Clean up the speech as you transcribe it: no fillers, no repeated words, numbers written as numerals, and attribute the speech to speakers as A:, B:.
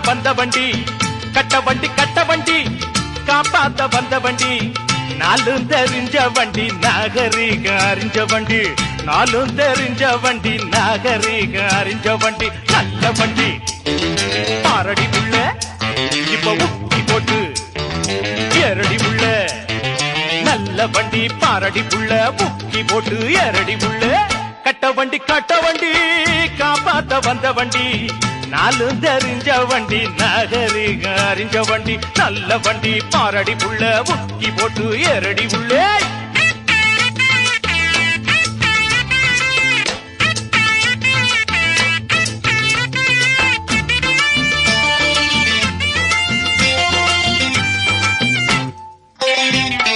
A: வந்த வண்டி கட்ட வண்டி காப்பாத்த வந்த வண்டி நாலும் தெரிஞ்ச வண்டி நாகரீக அறிஞ்ச வண்டி நாலும் தெரிஞ்ச வண்டி நாகரீக அறிஞ்ச வண்டி நல்ல வண்டி பாரடி உள்ள இப்ப உக்கி போட்டு ஏரடி உள்ள நல்ல வண்டி பாரடி உள்ள உக்கி போட்டு ஏரடி உள்ள கட்ட வண்டி காப்பாத்த வந்த வண்டி நாலும் தெரிஞ்ச வண்டி நாகரீக அறிஞ்ச வண்டி நல்ல வண்டி பாரடி உள்ள உக்கி போட்டு ஏரடி உள்ளே